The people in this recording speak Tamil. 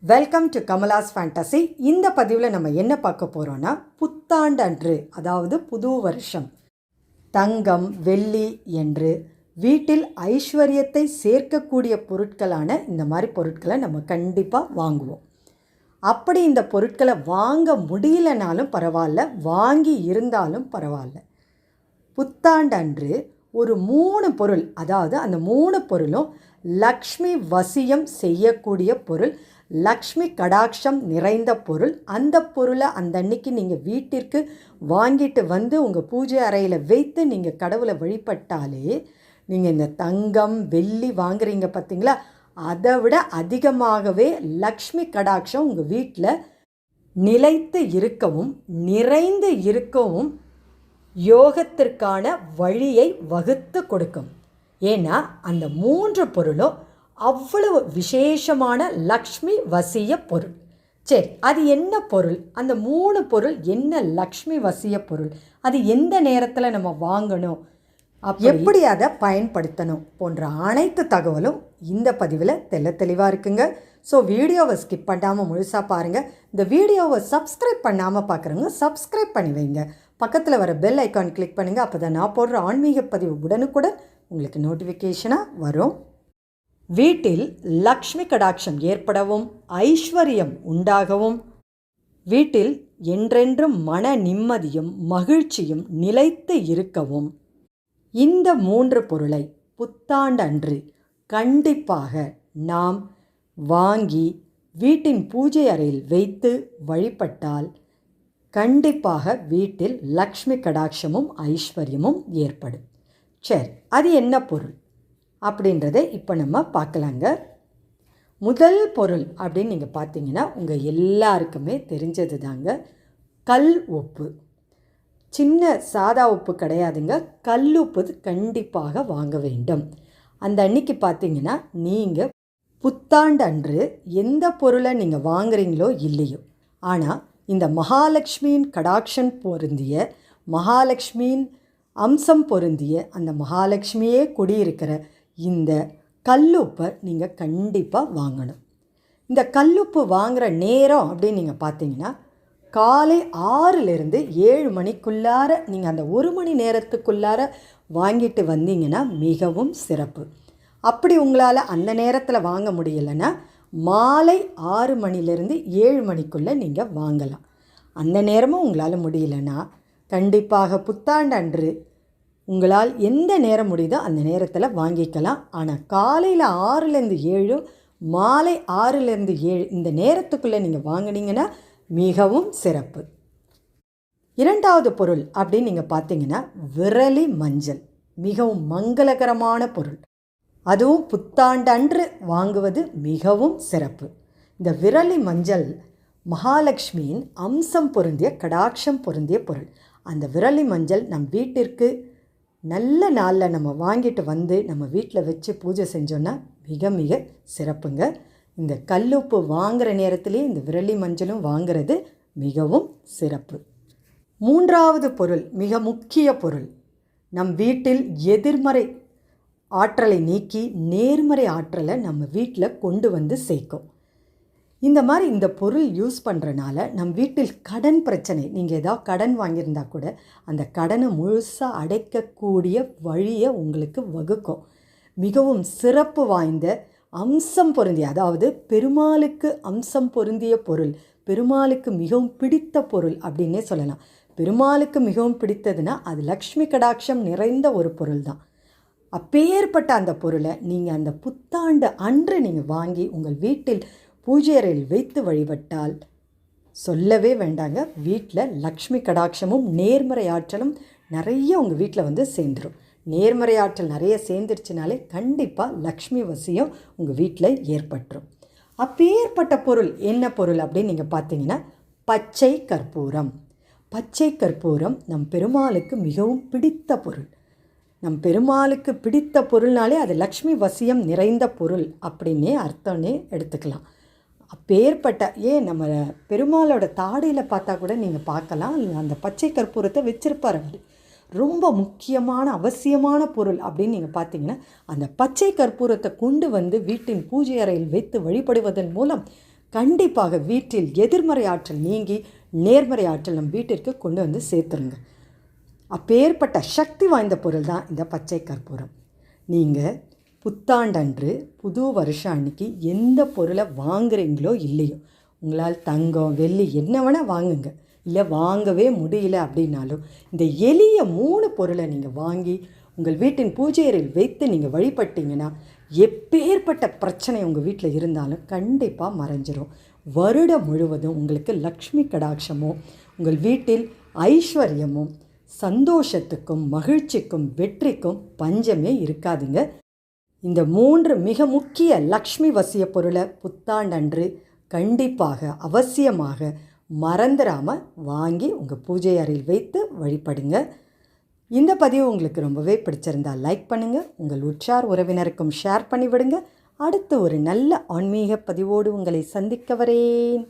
Welcome to Kamala's fantasy. இந்த பதிவில் நம்ம என்ன பார்க்க போகிறோன்னா, புத்தாண்டு அன்று, அதாவது புது வருஷம், தங்கம் வெள்ளி என்று வீட்டில் ஐஸ்வர்யத்தை சேர்க்கக்கூடிய பொருட்களான இந்த மாதிரி பொருட்களை நம்ம கண்டிப்பாக வாங்குவோம். அப்படி இந்த பொருட்களை வாங்க முடியலனாலும் பரவாயில்ல, வாங்கி இருந்தாலும் பரவாயில்ல, புத்தாண்டு அன்று ஒரு 3 பொருள், அதாவது அந்த 3 பொருளும் லக்ஷ்மி வசியம் செய்யக்கூடிய பொருள், லக்ஷ்மி கடாட்சம் நிறைந்த பொருள். அந்த பொருளை அந்த அன்னைக்கு நீங்கள் வீட்டிற்கு வாங்கிட்டு வந்து உங்கள் பூஜை அறையில் வைத்து நீங்கள் கடவுளை வழிபட்டாலே, நீங்கள் இந்த தங்கம் வெள்ளி வாங்குறீங்க பார்த்தீங்களா, அதை விட அதிகமாகவே லக்ஷ்மி கடாட்சம் உங்கள் வீட்டில் நிலைத்து இருக்கவும் நிறைந்து இருக்கவும் யோகத்திற்கான வழியை வகுத்து கொடுக்கும். ஏன்னா அந்த 3 பொருளும் அவ்வளவு விசேஷமான லக்ஷ்மி வசிய பொருள். சரி, அது என்ன பொருள்? அந்த 3 பொருள் என்ன லக்ஷ்மி வசிய பொருள்? அது எந்த நேரத்தில் நம்ம வாங்கணும், எப்படி அதை பயன்படுத்தணும் போன்ற அனைத்து தகவலும் இந்த பதிவில் தெளிவாக இருக்குங்க. ஸோ வீடியோவை ஸ்கிப் பண்ணாமல் முழுசாக பாருங்கள். இந்த வீடியோவை சப்ஸ்கிரைப் பண்ணாமல் பார்க்குறவங்க சப்ஸ்கிரைப் பண்ணி வைங்க. பக்கத்தில் வர பெல் ஐக்கான் கிளிக் பண்ணுங்கள். அப்போ தான் நான் போடுற ஆன்மீக பதிவு உடனுக்குடன் உங்களுக்கு நோட்டிஃபிகேஷனாக வரும். வீட்டில் லக்ஷ்மி கடாட்சம் ஏற்படவும் ஐஸ்வர்யம் உண்டாகவும் வீட்டில் என்றென்றும் மன நிம்மதியும் மகிழ்ச்சியும் நிலைத்து இருக்கவும் இந்த 3 பொருளை புத்தாண்டு அன்று கண்டிப்பாக நாம் வாங்கி வீட்டின் பூஜை அறையில் வைத்து வழிபட்டால் கண்டிப்பாக வீட்டில் லக்ஷ்மி கடாட்சமும் ஐஸ்வர்யமும் ஏற்படும். சரி, அது என்ன பொருள் அப்படின்றத இப்போ நம்ம பார்க்கலாங்க. முதல் பொருள் அப்படின்னு நீங்கள் பார்த்தீங்கன்னா உங்கள் எல்லாருக்குமே தெரிஞ்சது தாங்க, கல் உப்பு. சின்ன சாதா உப்பு கிடையாதுங்க, கல் உப்பு கண்டிப்பாக வாங்க வேண்டும். அந்த அன்னைக்கு பார்த்தீங்கன்னா நீங்கள் புத்தாண்டு அன்று எந்த பொருளை நீங்கள் வாங்குறீங்களோ இல்லையோ, ஆனால் இந்த மகாலட்சுமியின் கடாட்சம் பொருந்திய, மகாலட்சுமியின் அம்சம் பொருந்திய, அந்த மகாலட்சுமியே குடியிருக்கிற இந்த கல்லுப்பை நீங்கள் கண்டிப்பாக வாங்கணும். இந்த கல்லுப்பு வாங்குகிற நேரம் அப்படின்னு நீங்கள் பார்த்தீங்கன்னா காலை 6லிருந்து 7 மணிக்குள்ளார நீங்கள் அந்த 1 மணி நேரத்துக்குள்ளார வாங்கிட்டு வந்தீங்கன்னா மிகவும் சிறப்பு. அப்படி உங்களால் அந்த நேரத்தில் வாங்க முடியலைன்னா மாலை 6 மணிலேருந்து 7 மணிக்குள்ளே நீங்கள் வாங்கலாம். அந்த நேரமும் உங்களால் முடியலைன்னா கண்டிப்பாக புத்தாண்டு அன்று உங்களால் எந்த நேரம் முடியுதோ அந்த நேரத்தில் வாங்கிக்கலாம். ஆனால் காலையில் 6லேருந்து 7, மாலை 6லேருந்து 7 இந்த நேரத்துக்குள்ளே நீங்கள் வாங்கினீங்கன்னா மிகவும் சிறப்பு. 2வது பொருள் அப்படின்னு நீங்கள் பார்த்தீங்கன்னா விரலி மஞ்சள். மிகவும் மங்களகரமான பொருள், அதுவும் புத்தாண்டு அன்று வாங்குவது மிகவும் சிறப்பு. இந்த விரலி மஞ்சள் மகாலட்சுமியின் அம்சம் பொருந்திய கடாட்சம் பொருந்திய பொருள். அந்த விரலி மஞ்சள் நம் வீட்டிற்கு நல்ல நாளில் நம்ம வாங்கிட்டு வந்து நம்ம வீட்டில் வச்சு பூஜை செஞ்சோன்னா மிக மிக சிறப்புங்க. இந்த கல்லுப்பு வாங்குகிற நேரத்திலே இந்த விரலி மஞ்சளும் வாங்கிறது மிகவும் சிறப்பு. 3வது பொருள் மிக முக்கிய பொருள், நம் வீட்டில் எதிர்மறை ஆற்றலை நீக்கி நேர்மறை ஆற்றலை நம்ம வீட்டில் கொண்டு வந்து சேர்க்கும். இந்த மாதிரி இந்த பொருள் யூஸ் பண்ணுறனால நம் வீட்டில் கடன் பிரச்சனை, நீங்கள் ஏதாவது கடன் வாங்கியிருந்தா கூட அந்த கடனை முழுசாக அடைக்கக்கூடிய வழியை உங்களுக்கு வகுக்கும். மிகவும் சிறப்பு வாய்ந்த அம்சம் பொருந்திய, அதாவது பெருமாளுக்கு அம்சம் பொருந்திய பொருள், பெருமாளுக்கு மிகவும் பிடித்த பொருள் அப்படின்னே சொல்லலாம். பெருமாளுக்கு மிகவும் பிடித்ததுன்னா அது லக்ஷ்மி கடாட்சம் நிறைந்த ஒரு பொருள் தான். அப்பேற்பட்ட அந்த பொருளை நீங்கள் அந்த புத்தாண்டு அன்று நீங்கள் வாங்கி உங்கள் வீட்டில் பூஜை அறையில் வைத்து வழிபட்டால் சொல்லவே வேண்டாங்க, வீட்டில் லக்ஷ்மி கடாட்சமும் நேர்மறை ஆற்றலும் நிறைய உங்கள் வீட்டில் வந்து சேர்ந்துடும். நேர்மறை ஆற்றல் நிறைய சேர்ந்துருச்சுனாலே கண்டிப்பாக லக்ஷ்மி வசியம் உங்கள் வீட்டில் ஏற்பட்டுரும். அப்பேற்பட்ட பொருள் என்ன பொருள் அப்படின்னு நீங்கள் பார்த்தீங்கன்னா பச்சை கற்பூரம். பச்சை கற்பூரம் நம் பெருமாளுக்கு மிகவும் பிடித்த பொருள். நம் பெருமாளுக்கு பிடித்த பொருள்னாலே அது லக்ஷ்மி வசியம் நிறைந்த பொருள் அப்படின்னே அர்த்தம்னே எடுத்துக்கலாம். அப்பேற்பட்ட நம்ம பெருமாளோட தாடையில் பார்த்தா கூட நீங்கள் பார்க்கலாம், அந்த பச்சை கற்பூரத்தை வச்சிருப்பார் அவர். ரொம்ப முக்கியமான அவசியமான பொருள் அப்படின்னு நீங்கள் பார்த்தீங்கன்னா அந்த பச்சை கற்பூரத்தை கொண்டு வந்து வீட்டின் பூஜை அறையில் வைத்து வழிபடுவதன் மூலம் கண்டிப்பாக வீட்டில் எதிர்மறை ஆற்றல் நீங்கி நேர்மறை ஆற்றல் நம் வீட்டிற்கு கொண்டு வந்து சேர்த்துருங்க. அப்பேற்பட்ட சக்தி வாய்ந்த பொருள் தான் இந்த பச்சை கற்பூரம். நீங்கள் புத்தாண்டன்று புது வருஷம் அன்னைக்கு எந்த பொருளை வாங்குறீங்களோ இல்லையோ, உங்களால் தங்கம் வெள்ளி என்ன வேணால் வாங்குங்க, இல்லை வாங்கவே முடியல அப்படின்னாலும் இந்த எளிய 3 பொருளை நீங்கள் வாங்கி உங்கள் வீட்டின் பூஜை அறையில் வைத்து நீங்கள் வழிபட்டிங்கன்னா எப்பேற்பட்ட பிரச்சனை உங்கள் வீட்டில் இருந்தாலும் கண்டிப்பாக மறைஞ்சிரும். வருடம் முழுவதும் உங்களுக்கு லக்ஷ்மி கடாட்சமும் உங்கள் வீட்டில் ஐஸ்வர்யமும் சந்தோஷத்துக்கும் மகிழ்ச்சிக்கும் வெற்றிக்கும் பஞ்சமே இருக்காதுங்க. இந்த 3 மிக முக்கிய லக்ஷ்மி வசிய பொருளை புத்தாண்டன்று கண்டிப்பாக அவசியமாக மறந்துடாமல் வாங்கி உங்கள் பூஜை அறையில் வைத்து வழிபடுங்க. இந்த பதிவு உங்களுக்கு ரொம்பவே பிடிச்சிருந்தால் லைக் பண்ணுங்கள், உங்கள் உற்றார் உறவினருக்கும் ஷேர் பண்ணிவிடுங்க. அடுத்து ஒரு நல்ல ஆன்மீக பதிவோடு உங்களை சந்திக்க வரேன்.